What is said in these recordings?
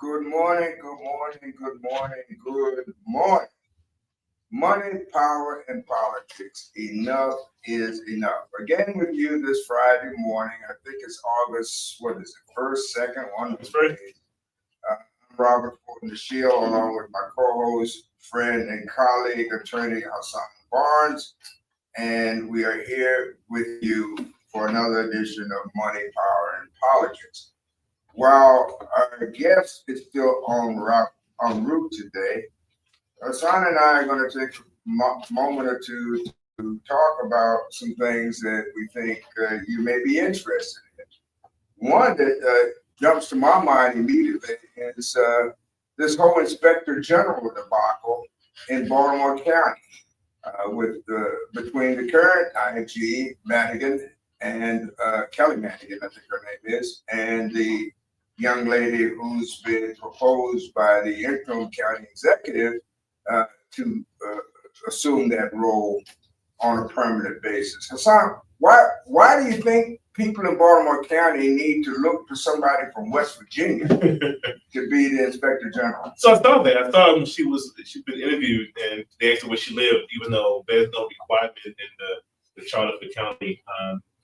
Good morning, good morning, good morning, good morning. Money, power, and politics. Enough is enough. Again with you this Friday morning. I think it's August, what is it, first, second, one of the days. I'm Robert Fortin Shield, along with my co-host, friend, and colleague, attorney Hassan Barnes. And we are here with you for another edition of Money, Power, and Politics. While our guest is still en route today, Hassan and I are going to take a moment or two to talk about some things that we think you may be interested in. One that jumps to my mind immediately is this whole Inspector General debacle in Baltimore County between the current IG Madigan and Kelly Madigan, I think her name is, and the young lady who's been proposed by the interim county executive to assume that role on a permanent basis. Hassan, why do you think people in Baltimore County need to look to somebody from West Virginia to be the Inspector General? So I thought that. I thought when she'd been interviewed and they asked her where she lived, even though there's no requirement in the charter of the county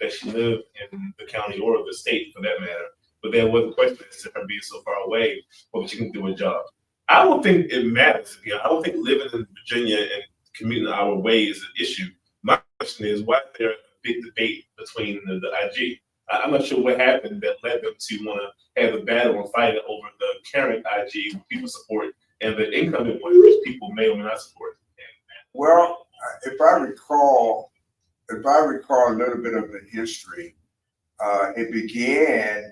that she lived in the county or the state for that matter. But there was a question as to her being so far away, whether she can do a job. I don't think it matters. I don't think living in Virginia and commuting our way is an issue. My question is, why is there a big debate between the IG? I'm not sure what happened that led them to want to have a battle and fight over the current IG people support and the incoming one, which people may or may not support. Well, if I recall a little bit of the history,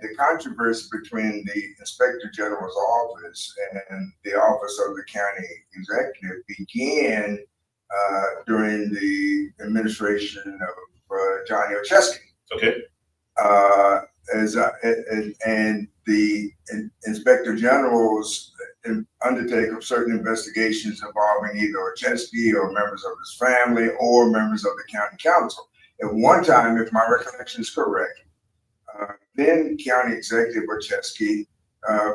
the controversy between the Inspector General's office and the office of the county executive began during the administration of Johnny Olszewski. Okay. And the Inspector General's undertake of certain investigations involving either Olszewski or members of his family or members of the county council. At one time, if my recollection is correct, then County Executive Olszewski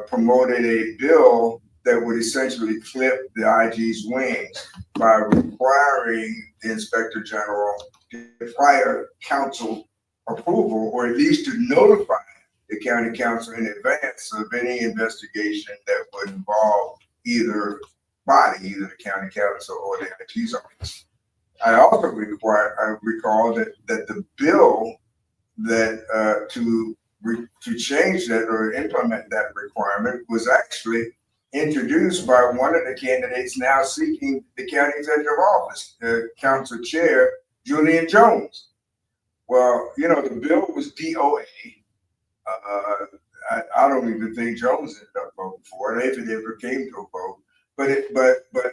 promoted a bill that would essentially clip the IG's wings by requiring the Inspector General to require council approval, or at least to notify the county council in advance of any investigation that would involve either the county council or the IG's office. I also recall that the bill that to change that or implement that requirement was actually introduced by one of the candidates now seeking the county executive office, the council chair, Julian Jones. Well, the bill was DOA. I don't even think Jones ended up voting for it, if it ever came to a vote. But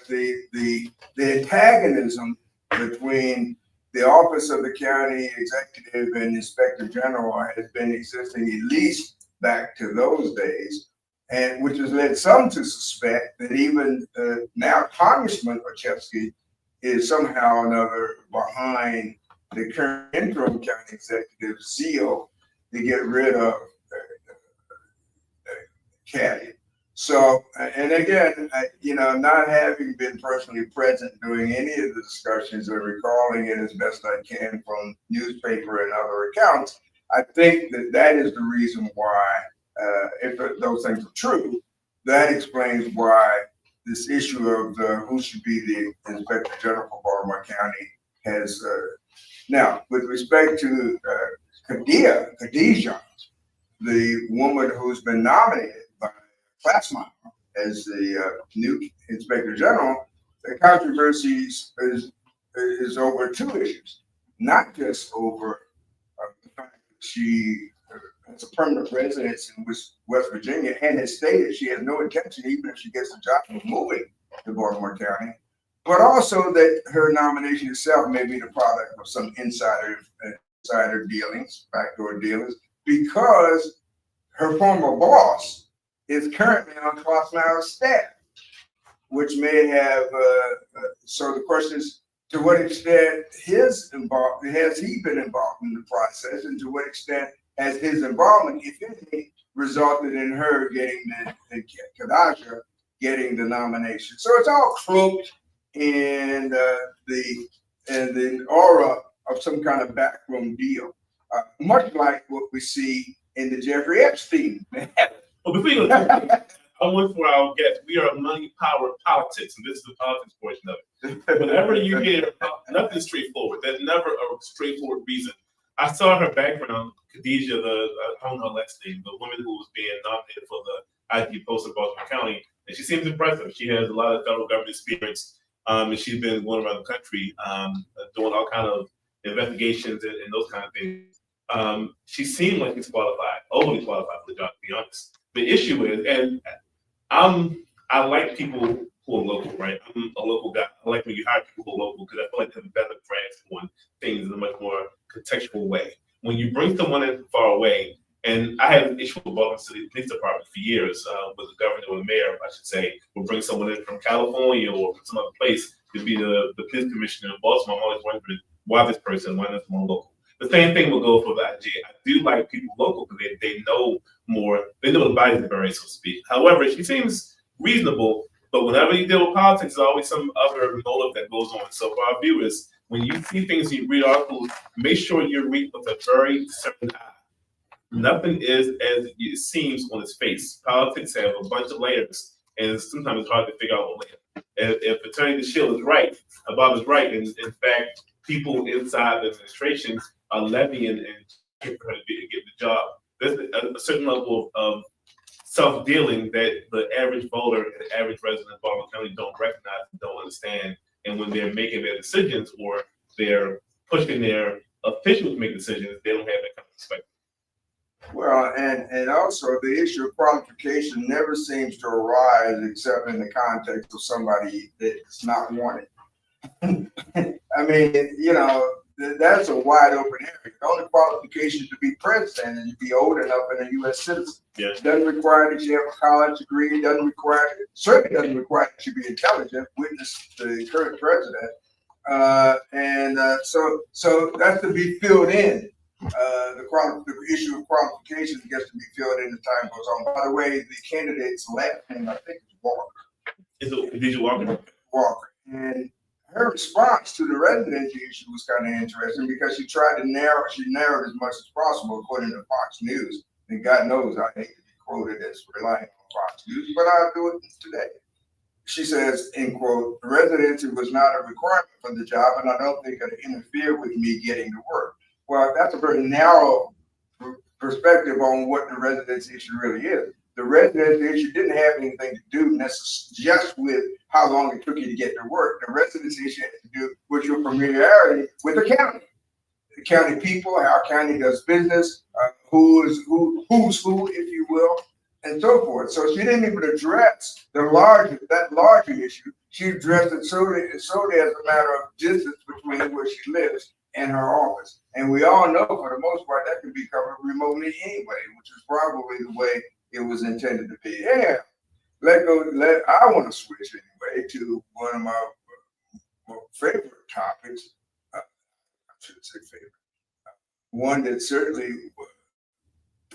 the antagonism between the office of the county executive and inspector general has been existing at least back to those days, and which has led some to suspect that even now Congressman Olszewski is somehow or another behind the current interim county executive zeal to get rid of Caddy. So, and again, not having been personally present during any of the discussions or recalling it as best I can from newspaper and other accounts, I think that is the reason why, if those things are true, that explains why this issue of who should be the Inspector General for Baltimore County has, now, with respect to Khadijah, the woman who's been nominated by Klatsmeier as the new Inspector General, the controversy is over two issues, not just over the fact that she has a permanent residence in West Virginia and has stated she has no intention, even if she gets the job, of moving to Baltimore County, but also that her nomination itself may be the product of some insider dealings, backdoor dealings, because her former boss is currently on Klatsmeier's staff, which may have, so the question is, to what extent has he been involved in the process, and to what extent has his involvement, if any, resulted in her getting the Khadijah getting the nomination. So it's all cloaked in the aura of some kind of backroom deal, much like what we see in the Jeffrey Epstein. Well, before you go, I went for our guest. We are money, power, politics, and this is the politics portion of it. Whenever you hear nothing straightforward, there's never a straightforward reason. I saw her background, Khadijah, I don't know her last name, the woman who was being nominated for the IG post of Baltimore County, and she seems impressive. She has a lot of federal government experience, and she's been going around the country doing all kind of investigations and those kind of things. She seemed like she's qualified, overly qualified for the job, to be honest. The issue is, and I like people who are local, right? I'm a local guy. I like when you hire people who are local because I feel like they have a better grasp on things in a much more contextual way. When you bring someone in far away, and I had an issue with Baltimore City Police Department for years, with the governor or the mayor, I should say, will bring someone in from California or from some other place to be the police commissioner in Baltimore. I'm always wondering why this person, why not someone local? The same thing will go for the IG. I do like people local because they know more, they know the bodies of the so to speak. However, she seems reasonable, but whenever you deal with politics, there's always some other motive that goes on. So for our viewers, when you see things, you read articles, make sure you read with a very certain eye. Nothing is as it seems on its face. Politics have a bunch of layers, and sometimes it's hard to figure out what layer. If Attorney DeShield is right, Bob is right, and in fact, people inside the administration are levying and get her to get the job. There's a certain level of self-dealing that the average voter and the average resident of Baltimore County don't recognize, don't understand. And when they're making their decisions or they're pushing their officials to make decisions, they don't have that kind of perspective. Well, and also the issue of qualification never seems to arise except in the context of somebody that's not wanted. I mean, you know, that's a wide open area. The only qualification to be president is to be old enough and a U.S. citizen. Yes. Doesn't require that you have a college degree. Certainly doesn't require that you be intelligent. Witness the current president, so that's to be filled in. The issue of qualifications gets to be filled in as time goes on. By the way, the candidate's last name I think is Walker. Is it Khadijah Walker? Walker. And her response to the residency issue was kind of interesting because she narrowed as much as possible according to Fox News. And God knows I hate to be quoted as relying on Fox News, but I'll do it today. She says, end quote, the residency was not a requirement for the job, and I don't think it interfered with me getting to work. Well, that's a very narrow perspective on what the residency issue really is. The residency issue didn't have anything to do just with how long it took you to get to work. The residency issue had to do with your familiarity with the county people, how county does business, who's who, if you will, and so forth. So she didn't even address that larger issue. She addressed it solely as a matter of distance between where she lives and her office. And we all know, for the most part, that can be covered remotely anyway, which is probably the way it was intended to be. Yeah, I want to switch anyway to one of my favorite topics. I shouldn't say favorite. One that certainly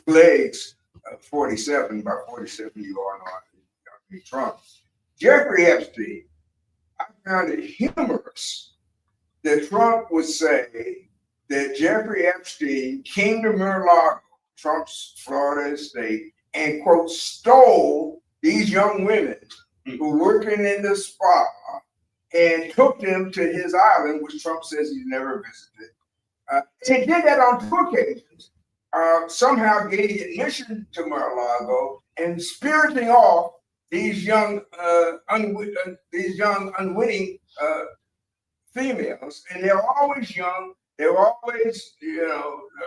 plagues 47, by 47 you all know Trump. Jeffrey Epstein. I found it humorous that Trump would say that Jeffrey Epstein came to Mar-a-Lago, Trump's Florida estate, and quote, stole these young women who were working in the spa and took them to his island, which Trump says he's never visited. He did that on 2 occasions, somehow gaining admission to Mar-a-Lago and spiriting off these young unwitting females, and they're always young. They were always,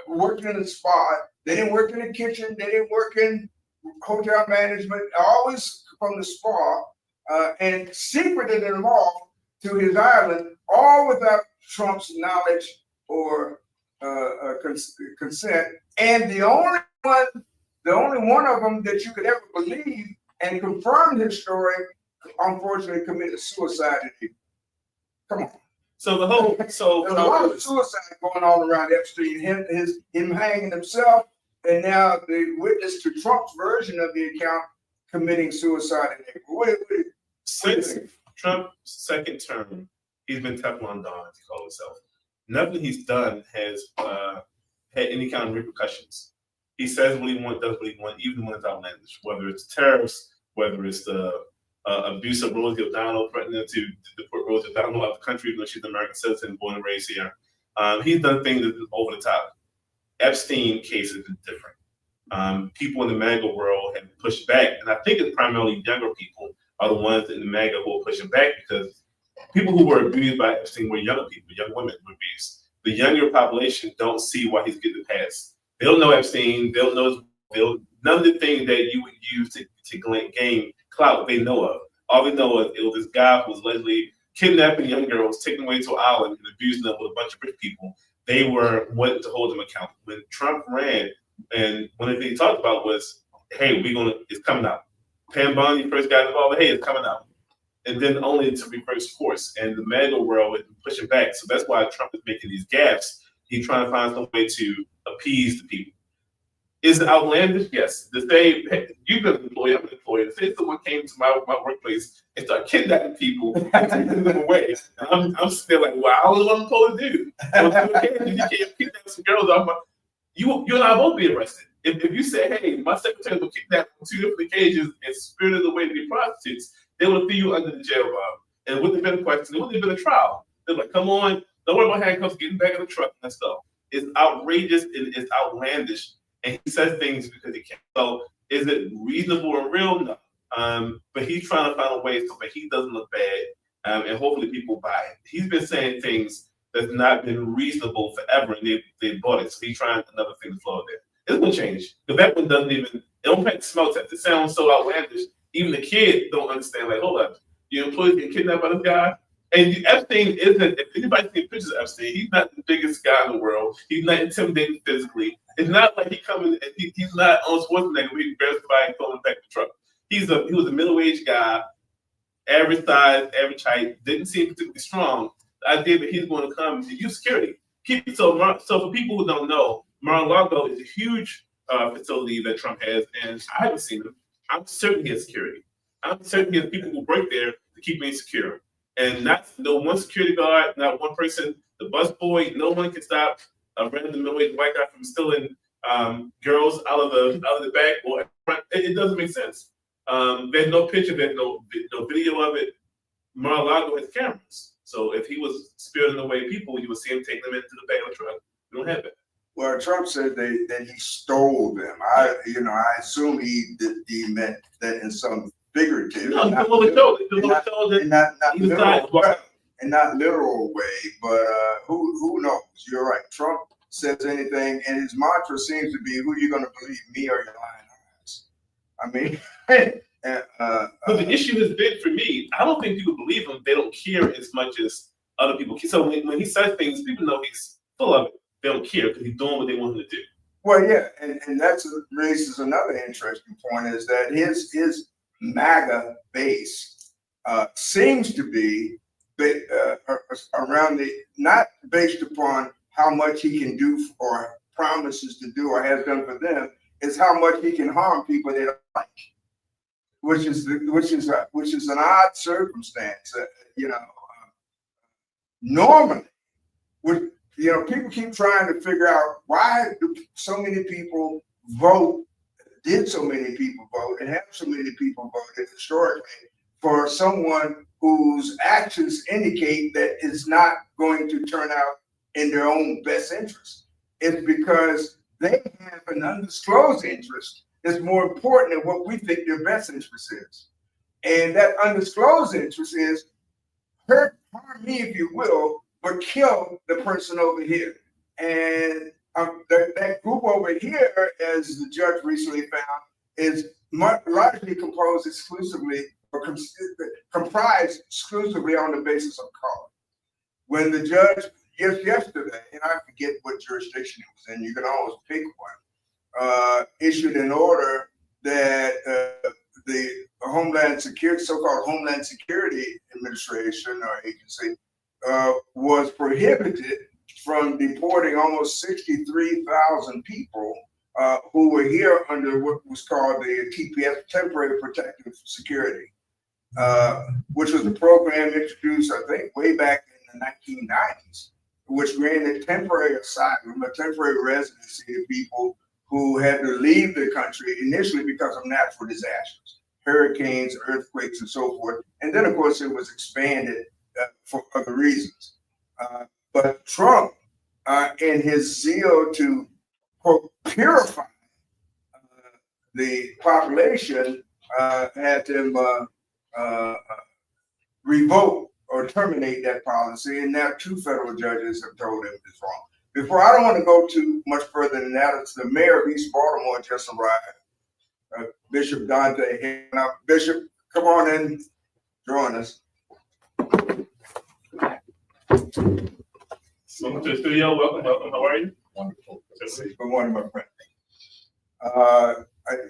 working in the spa. They didn't work in the kitchen. They didn't work in hotel management. Always from the spa, and secreted them off to his island, all without Trump's knowledge or consent. And the only one of them that you could ever believe and confirm his story, unfortunately, committed suicide. Come on. So there's a lot of suicide going on around Epstein. Him hanging himself, and now they witness to Trump's version of the account committing suicide in April. Since Trump's second term, he's been Teflon Don, as he calls himself. Nothing he's done has had any kind of repercussions. He says what he wants, does what he wants, even when it's outlandish, whether it's tariffs, whether it's the abuse of Rosie O'Donnell, threatening to deport Rosie O'Donnell out of the country, even though she's an American citizen, born and raised here. He's done things that are over the top. Epstein case is different. People in the MAGA world have pushed back, and I think it's primarily younger people are the ones in the MAGA who are pushing back, because people who were abused by Epstein were younger people, young women were abused. The younger population don't see why he's getting the pass. They don't know Epstein. They don't know none of the things that you would use to gain clout they know of. All they know is it was this guy who was allegedly kidnapping young girls, taking them away to an island, and abusing them with a bunch of rich people. They were wanting to hold them accountable. When Trump ran, and one of the things he talked about was, hey, it's coming out. Pam Bondi first got involved, hey, it's coming out. And then only to reverse course. And the MAGA world is pushing back. So that's why Trump is making these gaffes. He's trying to find some way to appease the people. Is it outlandish? Yes. To say, hey, you've been an employee, I'm an employee. To say someone came to my workplace and started kidnapping people and taking them away. And I'm still like, well, I don't know what I'm supposed to do. You can't kidnap some girls. You and I both be arrested. If you say, hey, my secretary was kidnapped on 2 different occasions and spirited away to be prostitutes, they would have threw you under the jail bar. And it wouldn't have been a question. It wouldn't have been a trial. They're like, come on, don't worry about handcuffs, getting back in the truck and stuff. It's outrageous and it's outlandish. And he says things because he can. So is it reasonable and real? No. But he's trying to find a way so that he doesn't look bad. And hopefully people buy it. He's been saying things that's not been reasonable forever, and they bought it. So he's trying another thing to flow there. It's gonna change. Because that one doesn't even, it don't pass the smell test. It sounds so outlandish. Even the kid don't understand, like, hold up, your employees get kidnapped by this guy? And Epstein isn't, if anybody's seen pictures of Epstein, he's not the biggest guy in the world. He's not intimidating physically. It's not like he coming and he's not on Schwarzenegger where he grabs somebody and throw him back the truck. He was a middle-aged guy, average size, average height, didn't seem particularly strong. The idea that he's going to come and use security. So for people who don't know, Mar-a-Lago is a huge facility that Trump has, and I haven't seen him. I'm certain he has security. I'm certain he has people who break there to keep me secure. And no one security guard, not one person, the busboy, no one can stop a random middle-aged white guy from stealing girls out of the back or front. It doesn't make sense. There's no picture, there's no video of it. Mar-a-Lago has cameras. So if he was spiriting away people, you would see him take them into the back of the truck. We don't have it. Well, Trump said that he stole them. I assume he meant that in some figurative, no, not literal way. But who knows? You're right. Trump says anything, and his mantra seems to be, "Who are you going to believe, me or your lying eyes?" I mean, but the issue has been for me. I don't think people believe him. They don't care as much as other people. So when he says things, people know he's full of it. They don't care because he's doing what they want him to do. Well, yeah, and that raises another interesting point, is that his MAGA base seems to be around not based upon how much he can do or promises to do or has done for them, is how much he can harm people they don't like, which is an odd circumstance. Normally, people keep trying to figure out why do so many people vote, and have so many people voted historically for someone whose actions indicate that it's not going to turn out in their own best interest. It's because they have an undisclosed interest that's more important than what we think their best interest is. And that undisclosed interest is harm me, if you will, but kill the person over here. And that group over here, as the judge recently found, is largely composed exclusively or comprised exclusively on the basis of color. When the judge yesterday, and I forget what jurisdiction it was in, you can always pick one, issued an order that the Homeland Security, so-called Homeland Security Administration or agency, was prohibited from deporting almost 63,000 people who were here under what was called the TPS, Temporary Protective Security, which was a program introduced, I think, way back in the 1990s, which granted temporary asylum, a temporary residency to people who had to leave the country initially because of natural disasters, hurricanes, earthquakes, and so forth. And then, of course, it was expanded for other reasons. But Trump, in his zeal to, quote, purify the population, had them revoke or terminate that policy. And now 2 federal judges have told him it's wrong. Before, I don't want to go too much further than that. It's the mayor of East Baltimore just arrived, Bishop Dante Hannah. Bishop, come on in, join us. Welcome to the studio. Welcome. How are you? Wonderful. Good morning, my friend.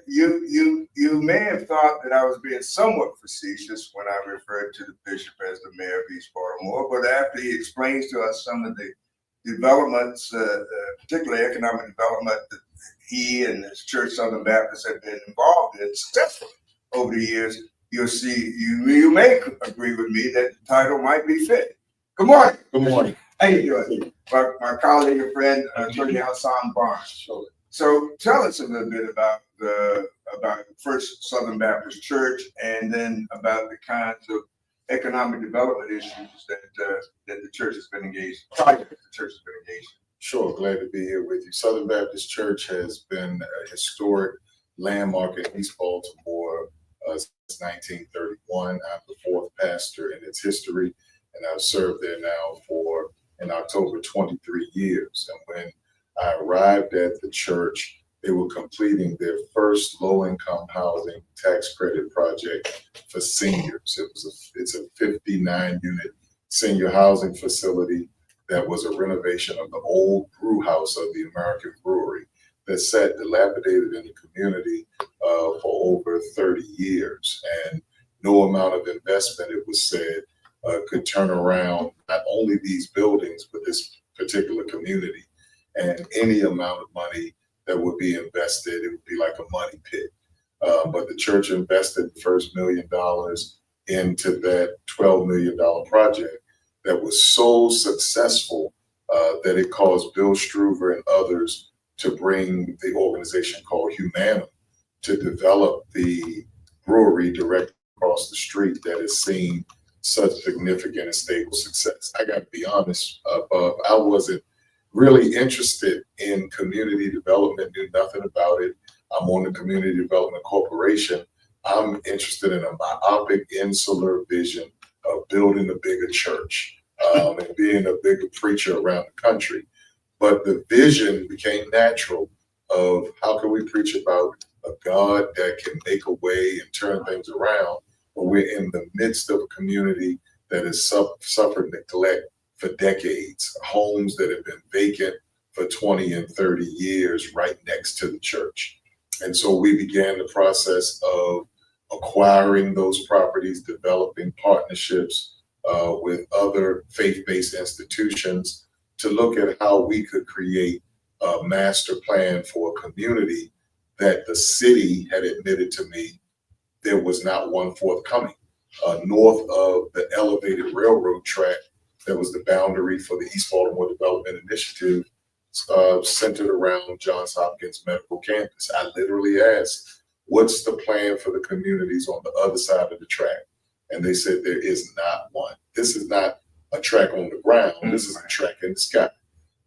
You may have thought that I was being somewhat facetious when I referred to the bishop as the mayor of East Baltimore, but after he explains to us some of the developments, particularly economic development that he and his church, Southern Baptist, have been involved in successfully over the years, you'll see, you may agree with me that the title might be fit. Good morning. Good morning. How you doing? My colleague and friend, Attorney Hassan Barnes. So tell us a little bit about First Southern Baptist Church, and then about the kinds of economic development issues that the church has been engaged in. Sure, glad to be here with you. Southern Baptist Church has been a historic landmark in East Baltimore since 1931. I'm the 4th pastor in its history, and I've served there now for, in October, 23 years. And when I arrived at the church, they were completing their first low-income housing tax credit project for seniors. It's a 59-unit senior housing facility that was a renovation of the old brew house of the American Brewery that sat dilapidated in the community for over 30 years. And no amount of investment, it was said, could turn around not only these buildings, but this particular community. And any amount of money that would be invested, it would be like a money pit. But the church invested the first $1 million into that $12 million project that was so successful that it caused Bill Struver and others to bring the organization called Humanum to develop the brewery directly across the street that has seen such significant and stable success. I got to be honest, Bob, I wasn't really interested in community development, knew nothing about it. I'm on the Community Development Corporation. I'm interested in a myopic, insular vision of building a bigger church and being a bigger preacher around the country. But the vision became natural of how can we preach about a God that can make a way and turn things around when we're in the midst of a community that has suffered neglect for decades, homes that have been vacant for 20 and 30 years right next to the church. And so we began the process of acquiring those properties, developing partnerships with other faith-based institutions to look at how we could create a master plan for a community that the city had admitted to me there was not one forthcoming. North of the elevated railroad track that was the boundary for the East Baltimore Development Initiative, centered around Johns Hopkins Medical Campus. I literally asked, what's the plan for the communities on the other side of the track? And they said there is not one. This is not a track on the ground. This is a track in the sky.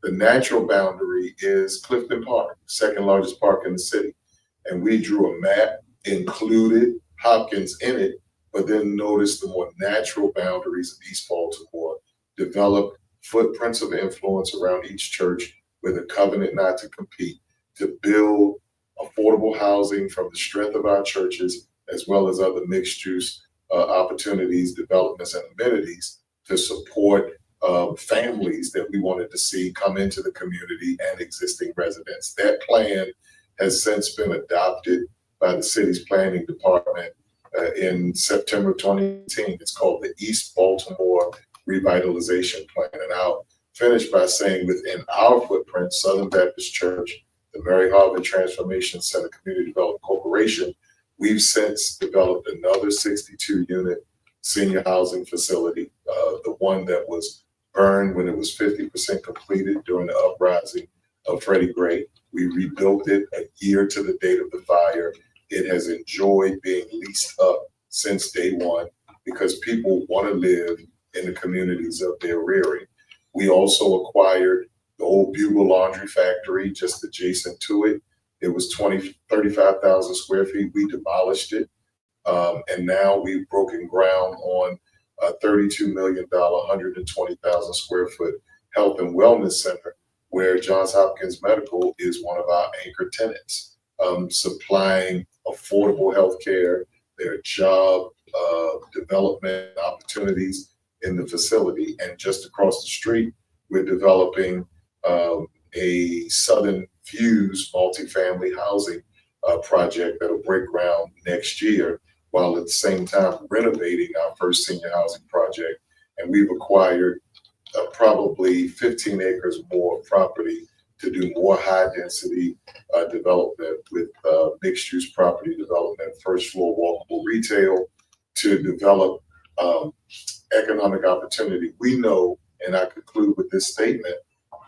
The natural boundary is Clifton Park, second largest park in the city. And we drew a map, included Hopkins in it, but then noticed the more natural boundaries of East Baltimore, developed footprints of influence around each church with a covenant not to compete, to build affordable housing from the strength of our churches, as well as other mixed use opportunities, developments, and amenities to support families that we wanted to see come into the community and existing residents. That plan has since been adopted by the city's planning department in September 2018. It's called the East Baltimore Revitalization Plan. And I'll finish by saying within our footprint, Southern Baptist Church the Mary Harvard Transformation Center Community Development Corporation, we've since developed another 62-unit senior housing facility, the one that was burned when it was 50% completed during the uprising of Freddie Gray. We rebuilt it a year to the date of the fire. It has enjoyed being leased up since day one because people want to live in the communities of their rearing. We also acquired the old Bugle Laundry Factory just adjacent to it. It was 35,000 square feet. We demolished it. And now we've broken ground on a $32 million, 120,000 square foot health and wellness center where Johns Hopkins Medical is one of our anchor tenants, supplying affordable health care, their job development opportunities in the facility. And just across the street, we're developing a Southern Views multifamily housing project that'll break ground next year, while at the same time renovating our first senior housing project. And we've acquired probably 15 acres more of property to do more high density development with mixed use property development, first floor walkable retail to develop economic opportunity. We know, and I conclude with this statement,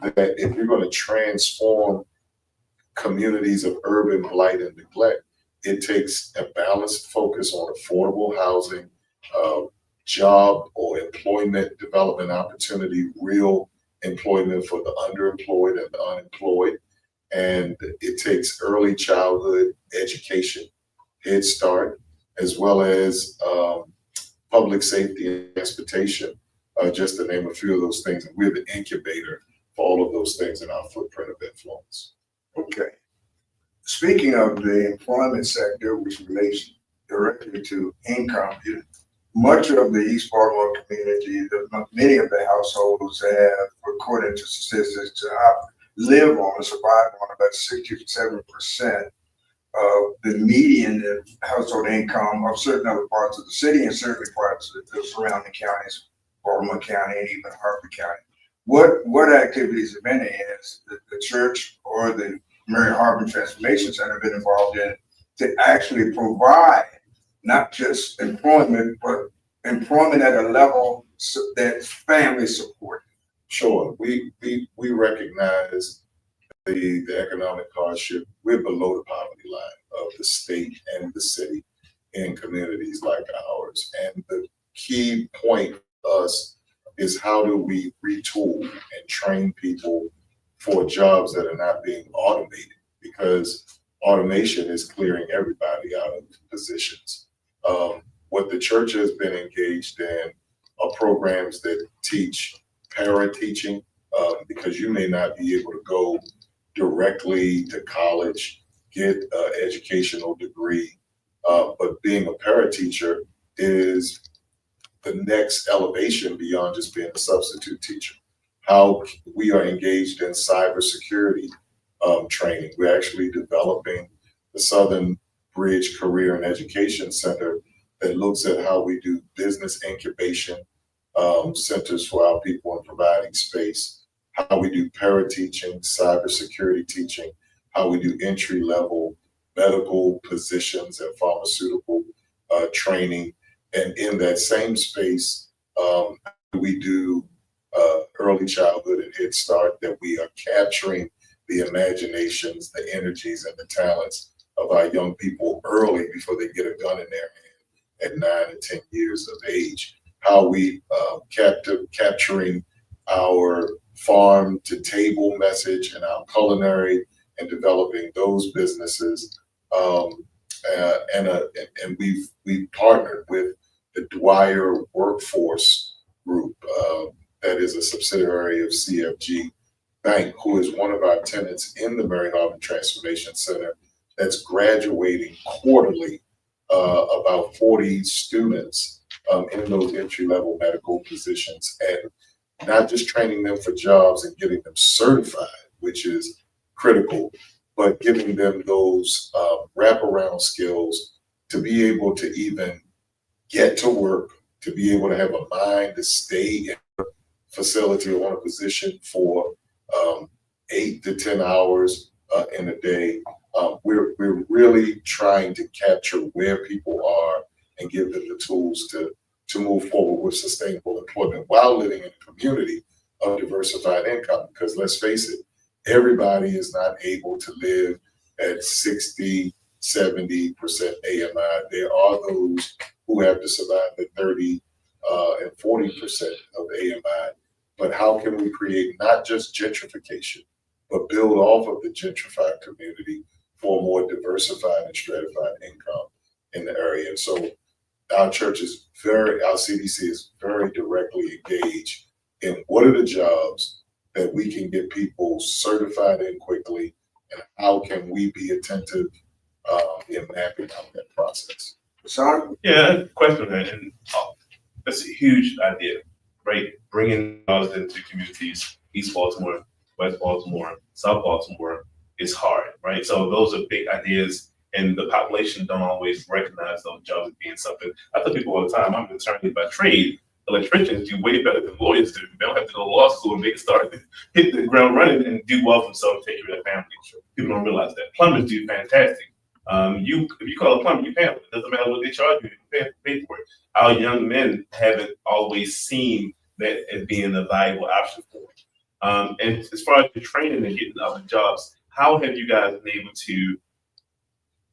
that if you're going to transform communities of urban blight and neglect, it takes a balanced focus on affordable housing, job or employment development opportunity, real employment for the underemployed and the unemployed. And it takes early childhood education, Head Start, as well as public safety and transportation, just to name a few of those things. And we're the incubator for all of those things in our footprint of influence. Okay. Speaking of the employment sector, which relates directly to income, much of the East Baltimore community, many of the households have, according to statistics, live on or survive on about 67% of the median household income of certain other parts of the city and certainly parts of the surrounding counties, Baltimore County and even Harford County. What activities, if any, has the church or the Mary Harvard Transformation Center been involved in to actually provide not just employment, but employment at a level that's family support? Sure, we recognize the economic hardship. We're below the poverty line of the state and the city in communities like ours. And the key point for us is how do we retool and train people for jobs that are not being automated, because automation is clearing everybody out of positions. What the church has been engaged in are programs that teach para-teaching, because you may not be able to go directly to college, get an educational degree, but being a para-teacher is the next elevation beyond just being a substitute teacher. How we are engaged in cybersecurity training. We're actually developing the Southern Bridge Career and Education Center that looks at how we do business incubation centers for our people and providing space, how we do para-teaching, cybersecurity teaching, how we do entry-level medical positions and pharmaceutical training. And in that same space, we do early childhood and Head Start, that we are capturing the imaginations, the energies, and the talents of our young people early before they get a gun in their hand at 9 and 10 years of age. How we capturing our farm to table message and our culinary and developing those businesses. And we've partnered with the Dwyer Workforce Group, that is a subsidiary of CFG Bank, who is one of our tenants in the Mary Harvard Transformation Center, that's graduating quarterly about 40 students in those entry-level medical positions, and not just training them for jobs and getting them certified, which is critical, but giving them those wraparound skills to be able to even get to work, to be able to have a mind to stay in a facility or on a position for 8 to 10 hours in a day. We're really trying to capture where people are and give them the tools to move forward with sustainable employment while living in a community of diversified income. Because let's face it, everybody is not able to live at 60, 70% AMI. There are those who have to survive at 30 and 40% of AMI. But how can we create not just gentrification, but build off of the gentrified community for a more diversified and stratified income in the area? And so our church is our CDC is very directly engaged in what are the jobs that we can get people certified in quickly, and how can we be attentive in mapping out that process. Sean? Yeah, question on that, and that's a huge idea, right? Bringing jobs into communities, East Baltimore, West Baltimore, South Baltimore is hard, right? So those are big ideas, and the population don't always recognize those jobs as being something. I tell people all the time, I'm an attorney by trade. Electricians do way better than lawyers do. They don't have to go to law school and they can start hit the ground running and do well for themselves, take care of their family. People don't realize that. Plumbers do fantastic. If you call a plumber, you pay them. It doesn't matter what they charge you, you pay for it. Our young men haven't always seen that as being a valuable option for them. And as far as the training and getting other jobs, how have you guys been able to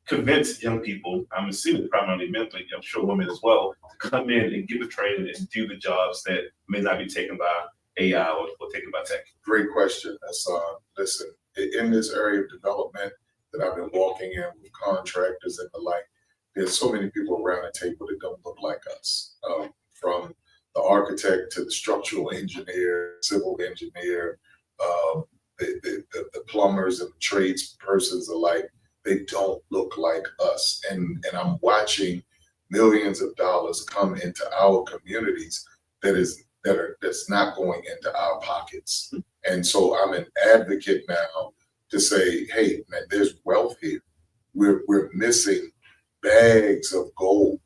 convince young people, I'm assuming primarily men, but I'm sure women as well, to come in and get the training and do the jobs that may not be taken by AI or taken by tech? Great question, Hassan. Listen, in this area of development that I've been walking in with contractors and the like, there's so many people around the table that don't look like us. From the architect to the structural engineer, civil engineer, the plumbers and the trades persons alike, they don't look like us. And I'm watching millions of dollars come into our communities that's not going into our pockets. And so I'm an advocate now to say, hey, man, there's wealth here. We're missing bags of gold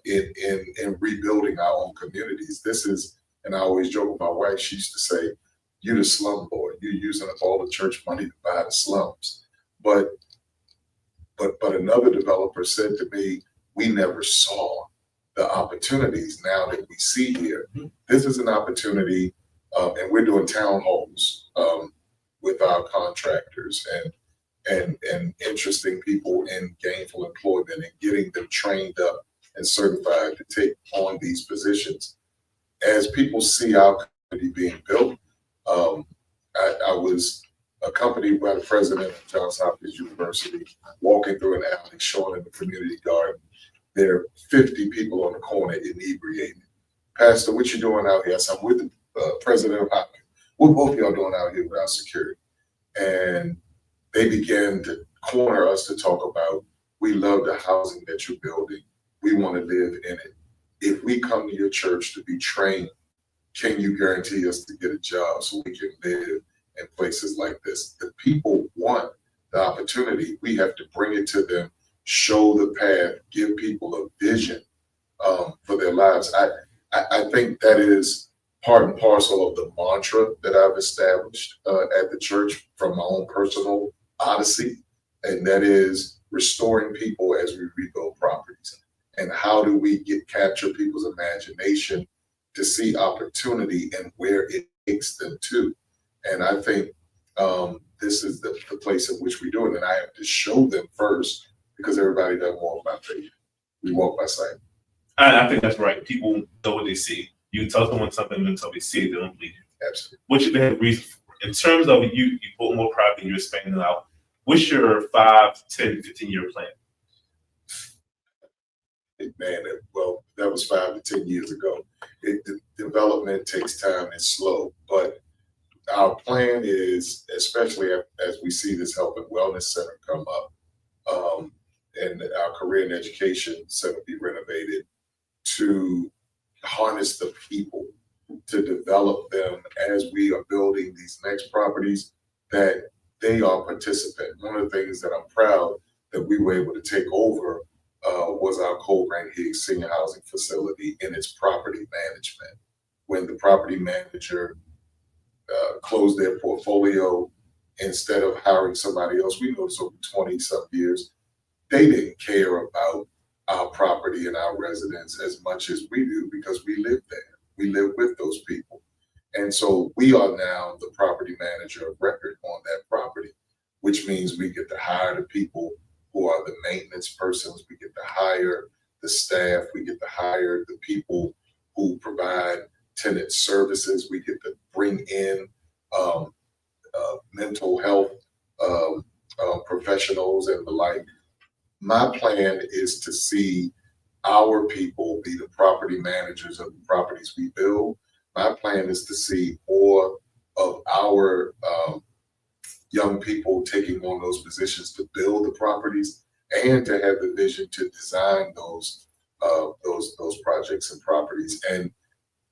in rebuilding our own communities. This is, and I always joke with my wife, she used to say, you're the slumlord. You're using up all the church money to buy the slums. But another developer said to me, we never saw the opportunities now that we see here. This is an opportunity, and we're doing town halls with our contractors and interesting people in gainful employment and getting them trained up and certified to take on these positions. As people see our community being built, I was accompanied by the president of Johns Hopkins University, walking through an alley, showing in the community garden. There are 50 people on the corner inebriated. Pastor, what you doing out here? I said, I'm with the president of Hopkins. What both of y'all doing out here without security? And they began to corner us to talk about, we love the housing that you're building. We want to live in it. If we come to your church to be trained, can you guarantee us to get a job so we can live in places like this? The people want the opportunity. We have to bring it to them, show the path, give people a vision for their lives. I think that is part and parcel of the mantra that I've established at the church from my own personal odyssey, and that is restoring people as we rebuild properties. And how do we capture people's imagination to see opportunity and where it takes them to? And I think this is the place in which we do it. And I have to show them first, because everybody doesn't walk by faith. We walk by sight. I think that's right. People know what they see. You tell someone something until they see it, they don't believe you. Absolutely. Which they have reason for. In terms of you put more property, you're expanding it out. What's your 5, 10, 15-year plan? Man, well, that was 5 to 10 years ago. The development takes time and slow, but our plan is, especially as we see this health and wellness center come up, and our career and education center be renovated, to harness the people, to develop them as we are building these next properties, that they are participant. One of the things that I'm proud that we were able to take over was our Cole Grant Higgs Senior Housing Facility in its property management. When the property manager closed their portfolio, instead of hiring somebody else. We know this over 20-some years. They didn't care about our property and our residents as much as we do because we live there. We live with those people. And so we are now the property manager of record on that property, which means we get to hire the people who are the maintenance persons. We get to hire the staff. We get to hire the people who provide tenant services. We get to bring in mental health professionals and the like. My plan is to see our people be the property managers of the properties we build. My plan is to see more of our young people taking on those positions to build the properties and to have the vision to design those projects and properties. And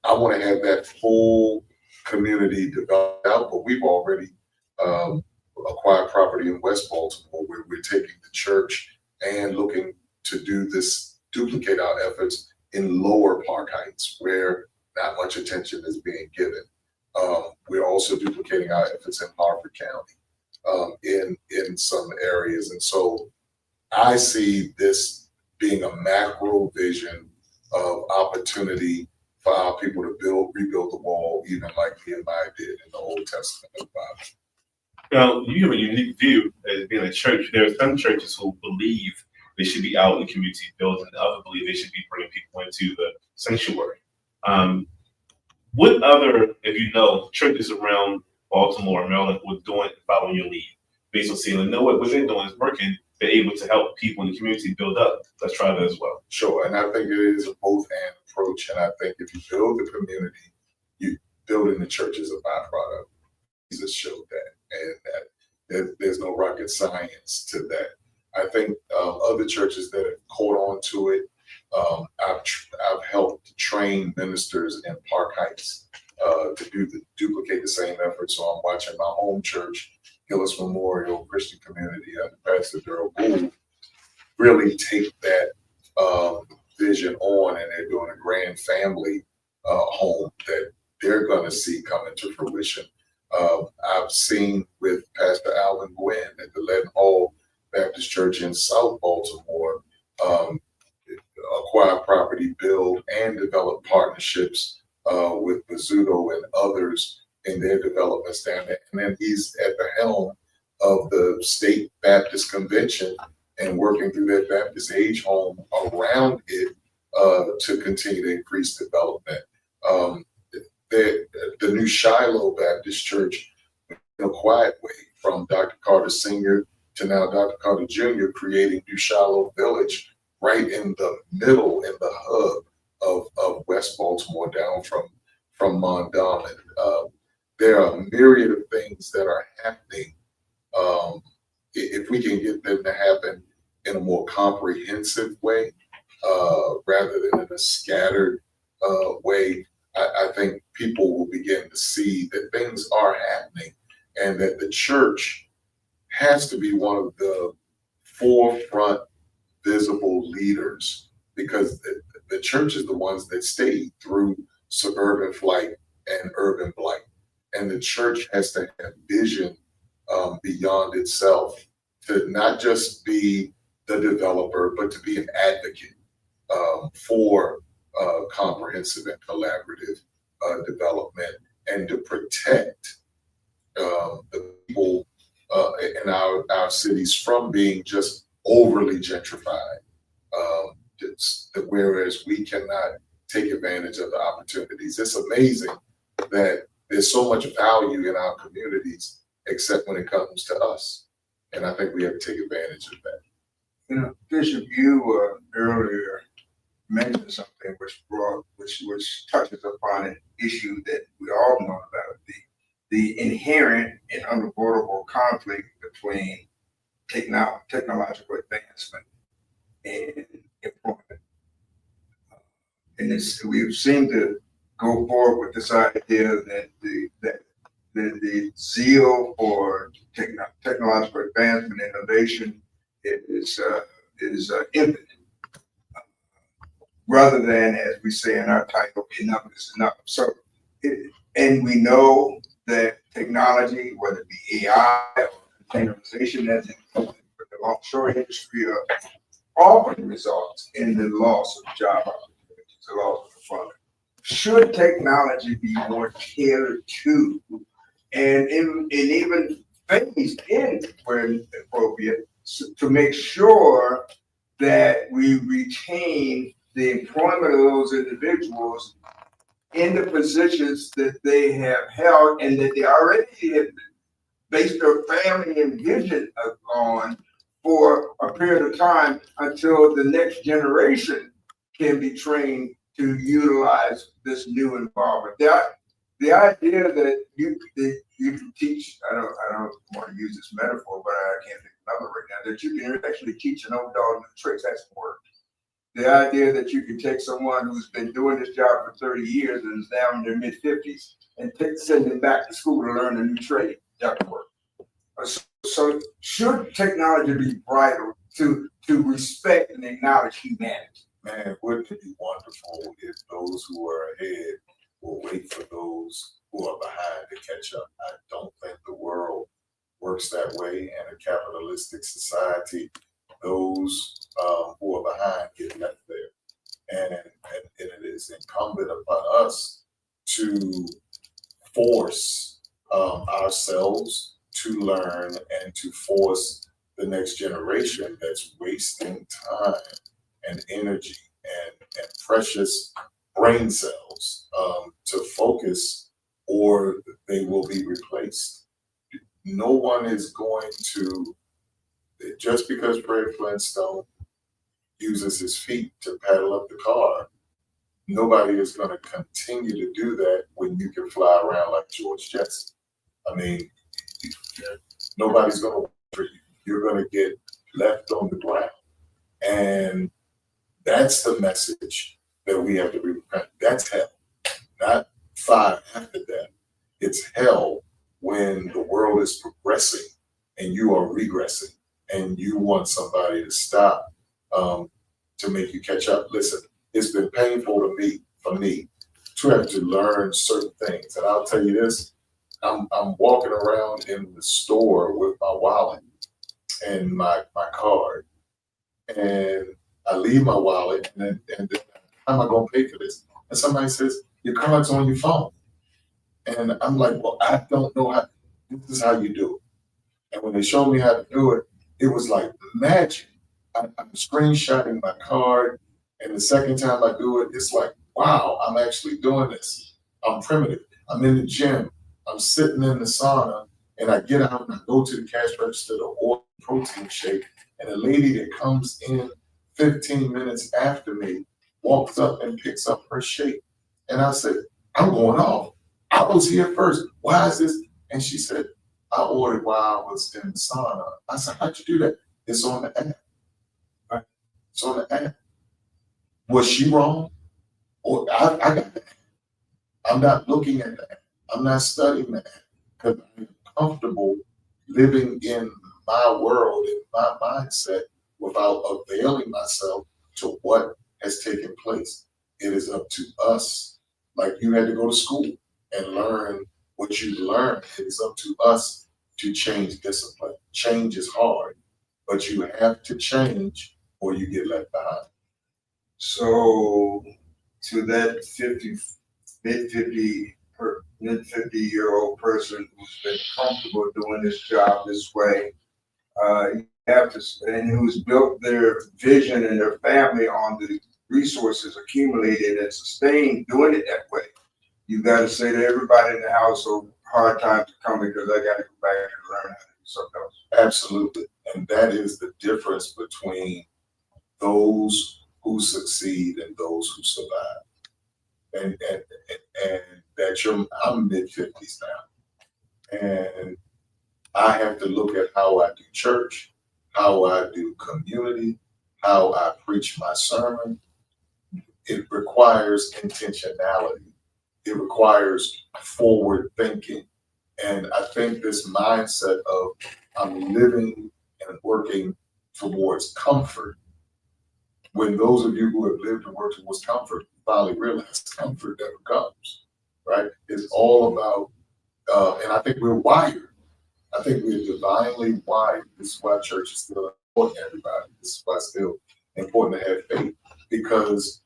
I want to have that full community developed out, but we've already acquired property in West Baltimore where we're taking the church and looking to duplicate our efforts in Lower Park Heights, where not much attention is being given. We're also duplicating our efforts in Harford County, in some areas. And so I see this being a macro vision of opportunity for our people to rebuild the wall, even like Nehemiah did in the Old Testament of the Bible. Now, you have a unique view as being a church. There are some churches who believe they should be out in the community building, and others believe they should be bringing people into the sanctuary. What other, if you know, churches around Baltimore or Maryland were doing following your lead? Based on seeing, know what they're doing is working, they're able to help people in the community build up. Let's try that as well. Sure, and I think it is a both-and approach, and I think if you build the community, building the church is a byproduct. Jesus showed that, and that there's no rocket science to that. I think other churches that have caught on to it, I've helped train ministers in Park Heights to duplicate the same effort. So I'm watching my home church, Gillis Memorial Christian Community, under Pastor Darrell Gould, really take that vision on, and they're doing a grand family home that they're going to see come into fruition. I've seen with Pastor Alvin Gwynn at the Leaden Hall Baptist Church in South Baltimore, acquire property, build, and develop partnerships with Bozzuto and others in their developments down there. And then he's at the helm of the State Baptist Convention and working through that Baptist age home around it to continue to increase development. The new Shiloh Baptist Church, in a quiet way, from Dr. Carter Sr. to now Dr. Carter Jr., creating New Shiloh Village right in the middle, in the hub of West Baltimore, down from Mondawmin. There are a myriad of things that are happening. If we can get them to happen in a more comprehensive way, rather than in a scattered way, I think people will begin to see that things are happening and that the church has to be one of the forefront visible leaders, because the church is the ones that stayed through suburban flight and urban blight. And the church has to have vision beyond itself, to not just be the developer, but to be an advocate for comprehensive and collaborative development, and to protect the people in our cities from being just overly gentrified. Whereas we cannot take advantage of the opportunities. It's amazing that there's so much value in our communities, except when it comes to us. And I think we have to take advantage of that. You know, Bishop, you earlier mentioned something which touches upon an issue that we all know about, the inherent and unavoidable conflict between technological advancement and employment. And we've seemed to go forward with this idea that the zeal for technological advancement and innovation is infinite, rather than, as we say in our title, enough is enough. So, and we know that technology, whether it be AI or containerization, that's in the offshore industry, are often results in the loss of job opportunities, the loss of funding. Should technology be more tailored to and even phased in when appropriate to make sure that we retain the employment of those individuals in the positions that they have held and that they already have based their family and vision on for a period of time until the next generation can be trained to utilize this new environment. The idea that you can teach, I don't want to use this metaphor, but I can't think of another right now, that you can actually teach an old dog new tricks, that's work. The idea that you can take someone who's been doing this job for 30 years and is now in their mid-50s and send them back to school to learn a new trade, that work. So should technology be vital to respect and acknowledge humanity? Man, wouldn't it be wonderful if those who are ahead will wait for those who are behind to catch up? I don't think the world works that way. In a capitalistic society, those who are behind get left there. And it is incumbent upon us to force ourselves to learn and to force the next generation that's wasting time and energy and precious brain cells to focus, or they will be replaced. No one is going to, just because Fred Flintstone uses his feet to paddle up the car, nobody is going to continue to do that when you can fly around like George Jetson. I mean, nobody's going to wait for you. You're going to get left on the ground. And that's the message that we have to repent. That's hell, not fire after death. It's hell when the world is progressing and you are regressing and you want somebody to stop to make you catch up. Listen, it's been painful for me to have to learn certain things. And I'll tell you this, I'm walking around in the store with my wallet and my card, and I leave my wallet, and then how am I going to pay for this? And somebody says, your card's on your phone. And I'm like, well, I don't know how, this is how you do it. And when they showed me how to do it, it was like magic. I'm screenshotting my card, and the second time I do it, it's like, wow, I'm actually doing this. I'm primitive. I'm in the gym. I'm sitting in the sauna, and I get out and I go to the cash register to order a protein shake, and a lady that comes in 15 minutes after me walks up and picks up her shake. And I said, I'm going off. I was here first. Why is this? And she said, I ordered while I was in the sauna. I said, how'd you do that? It's on the app. Right? It's on the app. Was she wrong? Or I got that. I'm not looking at that. I'm not studying that because I'm comfortable living in my world, in my mindset, without availing myself to what has taken place. It is up to us. Like you had to go to school and learn what you learned. It is up to us to change discipline. Change is hard, but you have to change or you get left behind. So to that mid 50-year-old person who's been comfortable doing this job this way, you have to, and who's built their vision and their family on the resources accumulated and sustained doing it that way. You got to say to everybody in the household, hard times are coming because I got to go back and learn how to do something else. Absolutely. And that is the difference between those who succeed and those who survive. And that I'm mid-50s now. And I have to look at how I do church, how I do community, how I preach my sermon. It requires intentionality. It requires forward thinking. And I think this mindset of I'm living and working towards comfort. When those of you who have lived and worked towards comfort finally realize comfort never comes, right? It's all about And I think we're wired. I think we're divinely wired. This is why church is still important to everybody. This is why it's still important to have faith, because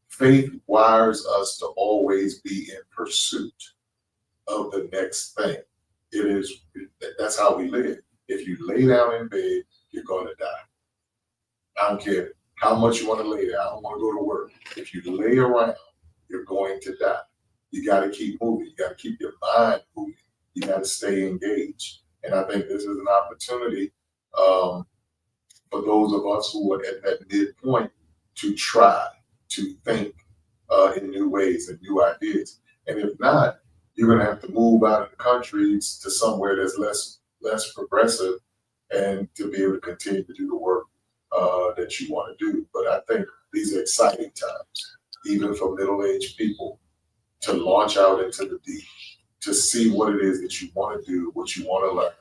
faith wires us to always be in pursuit of the next thing. That's how we live. If you lay down in bed, you're going to die. I don't care how much you want to lay there. I don't want to go to work. If you lay around, you're going to die. You got to keep moving. You got to keep your mind moving. You got to stay engaged. And I think this is an opportunity for those of us who are at that midpoint to try to think in new ways and new ideas. And if not, you're going to have to move out of the country to somewhere that's less progressive, and to be able to continue to do the work that you want to do. But I think these are exciting times, even for middle-aged people, to launch out into the deep, to see what it is that you want to do, what you want to learn,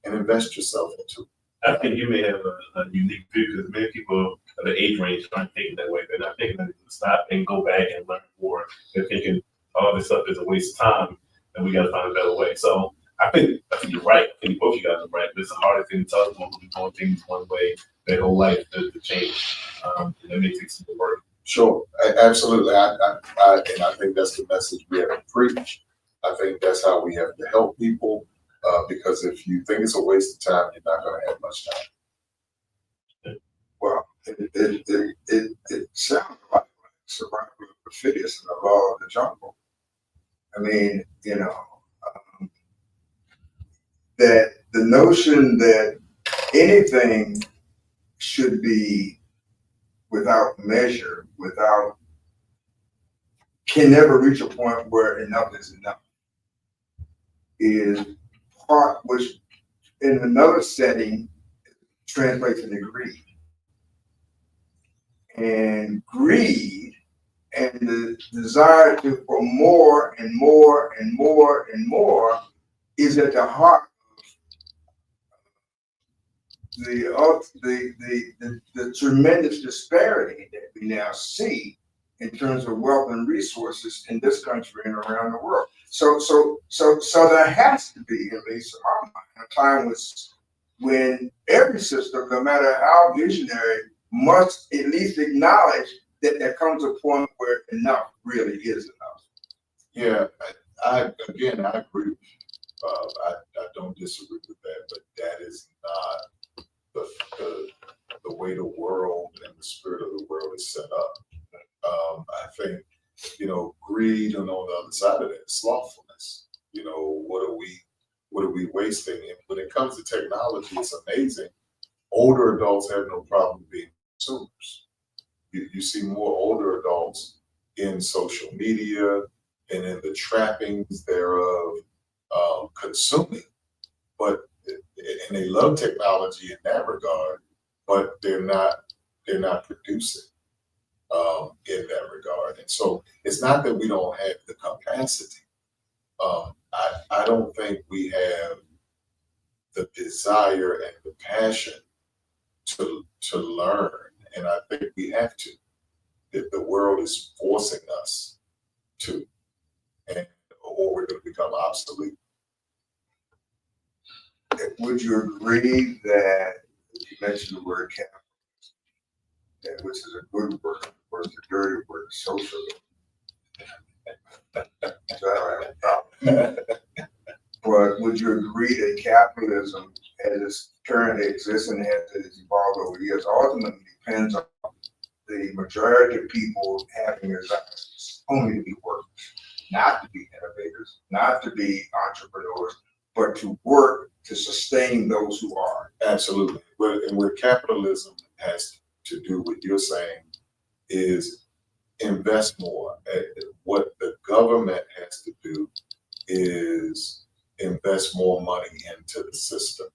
and invest yourself into. I think you may have a unique view, because many people of the age range aren't thinking that way. They're not thinking that they can stop and go back and learn more. They're thinking all this stuff is a waste of time, and we got to find a better way. So I think you're right. I think both you guys are right. But it's a harder thing to tell someone who's doing things one way their whole life to change. And that may take some work. Sure, absolutely. And I think that's the message we have to preach. I think that's how we have to help people. Because if you think it's a waste of time, you're not going to have much time. Well, it sounds like survival of the fittest and the law of the jungle. I mean, that the notion that anything should be without measure, can never reach a point where enough is enough, is part which in another setting translates into greed. And greed and the desire for more and more and more and more is at the heart of the tremendous disparity that we now see in terms of wealth and resources in this country and around the world. So there has to be, at least in my mind, a time when every system, no matter how visionary, must at least acknowledge that there comes a point where enough really is enough. Yeah, I agree. I don't disagree with that, but that is not the way the world and the spirit of the world is set up. I think, greed, and on the other side of that, slothfulness. What are we wasting? And when it comes to technology, it's amazing. Older adults have no problem being consumers. You see more older adults in social media and in the trappings thereof, consuming, and they love technology in that regard, but they're not producing in that regard. And so it's not that we don't have the capacity. I don't think we have the desire and the passion to learn, and I think we have to. That the world is forcing us to, or we're going to become obsolete. Would you agree that you mentioned the word capitalism, which is a good word, or it's a dirty word, socialism? So I don't have a problem. But would you agree that capitalism, as it currently exists and as it has evolved over years, ultimately depends on the majority of people having desires only to be workers, not to be innovators, not to be entrepreneurs, but to work to sustain those who are? Absolutely. And where capitalism has to do with you're saying is invest more. What the government has to do is invest more money into the system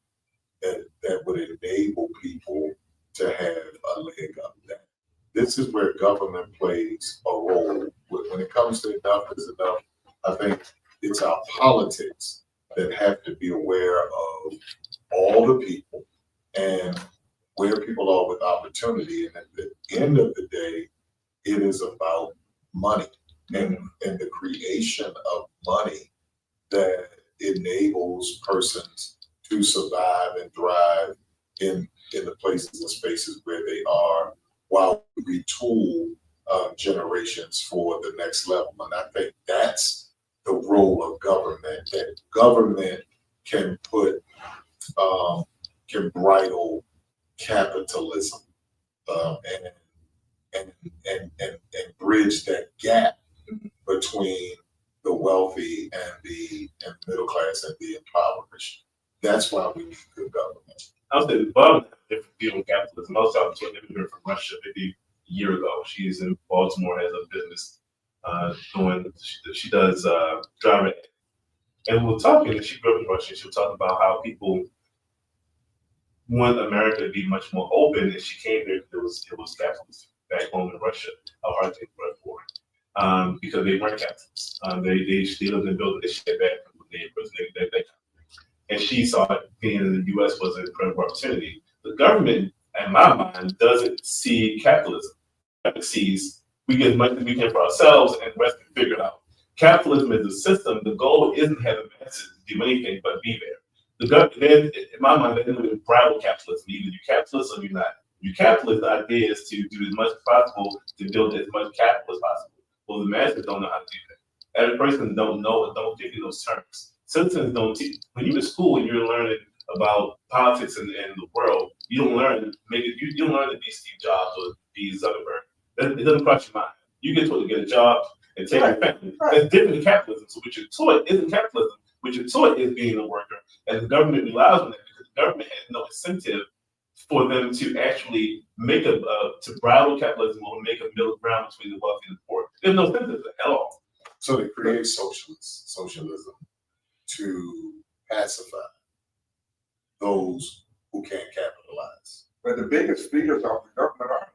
that would enable people to have a leg up there. This is where government plays a role. When it comes to enough is enough, I think it's our politics that have to be aware of all the people and where people are with opportunity. And at the end of the day, it is about money and the creation of money that enables persons to survive and thrive in the places and spaces where they are, while we retool generations for the next level. And I think that's the role of government, that government can put, can bridle capitalism, and bridge that gap between the wealthy and the middle class and the impoverished. That's why we need good government. I would say the bottom has a different view on capitalism. I was talking to an immigrant from Russia maybe a year ago. She's in Baltimore, has a business she does driving. And we were talking, and she grew up in Russia. She was talking about how people want America to be much more open, and she came here because it was capitalist back home in Russia. How hard they were for because they weren't capitalists. They lived in buildings, they shared back from the neighbors, they and she saw it being in the U.S. was an incredible opportunity. The government, in my mind, doesn't see capitalism. It sees we get as much as we can for ourselves and the rest can figure it out. Capitalism is a system. The goal isn't having masses do anything but be there. The government, in my mind, they're going to bridle capitalism. Either you're capitalist or you're not. You're capitalist, the idea is to do as much as possible to build as much capital as possible. Well, the masses don't know how to do that. Every person don't know and don't think in those terms. Citizens don't teach. When you're in school and you're learning about politics and the world, you don't learn you don't learn to be Steve Jobs or be Zuckerberg. It doesn't cross your mind. You get told to get a job and take your family. That's different than capitalism. So what you're taught isn't capitalism. What you're taught is being a worker. And the government relies on that because the government has no incentive for them to actually make to bridle capitalism or make a middle ground between the wealthy and the poor. There's no incentive at all. So they create socialism to pacify those who can't capitalize. But the biggest feeders of the government are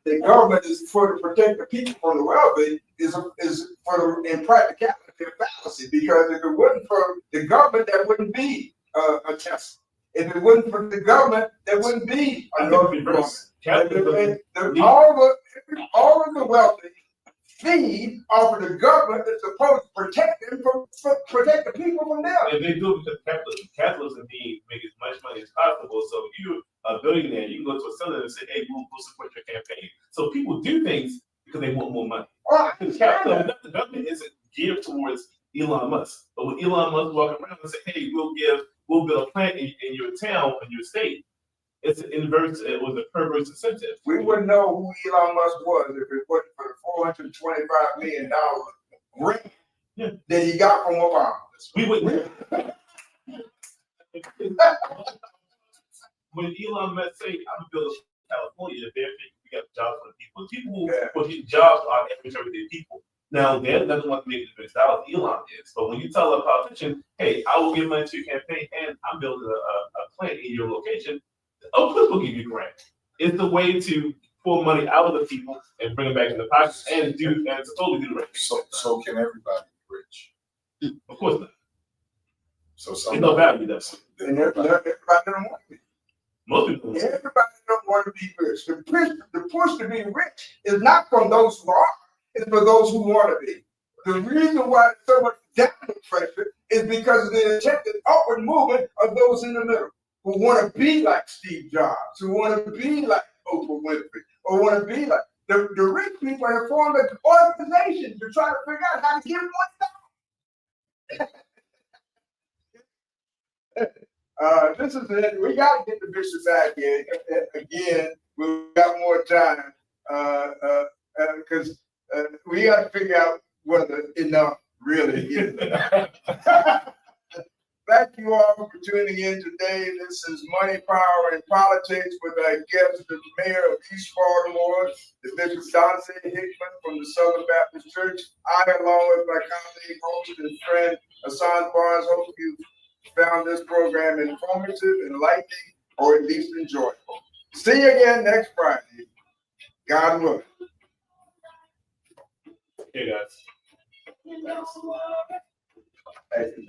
the government is for to protect the people from the wealthy is for the impracticality of fallacy, because if it wasn't for the government, there wouldn't be a Tesla. If it wasn't for the government, there wouldn't be another government. All of the wealthy feed off of the government that's supposed to protect them protect the people from them. And they do it because capitalism means make as much money as possible. So if you're a billionaire, you can go to a senator and say, hey, we'll support your campaign. So people do things because they want more money. Because capitalism, the government isn't geared towards Elon Musk. But when Elon Musk walking around and say, hey, we'll build a plant in your town, in your state, it was a perverse incentive. We wouldn't know who Elon Musk was if it wasn't for the $425 million grant that he got from Obama. We wouldn't. When Elon Musk say, I'm building California, they're thinking we got jobs for the people. People who his jobs are everyday people. Now, they're not want to make the best dollars Elon is. But when you tell a politician, hey, I will give money to your campaign and I'm building a plant in your location, of course we'll give you a grant. It's the way to pull money out of the people and bring it back in the pockets and totally do the right thing. So can everybody be rich? Of course not. So there's no value that's and everybody don't want to be. Most people don't. Everybody don't want to be rich. The push to be rich is not from those who are, it's for those who want to be. The reason why there's so much downward pressure is because of the attempted upward movement of those in the middle who want to be like Steve Jobs, who want to be like Oprah Winfrey, or want to be like the rich people have formed an organization to try to figure out how to give money. This is it. We got to get the bishops out here again. We've got more time because we got to figure out whether enough really is. Thank you all for tuning in today. This is Money, Power, and Politics with our guest, the Mayor of East Baltimore, the Bishop Dante Hickman from the Southern Baptist Church. I, along with my colleague, host, and friend, Hassan Barnes, hope you found this program informative, enlightening, or at least enjoyable. See you again next Friday. God willing. Hey, guys. Thank you.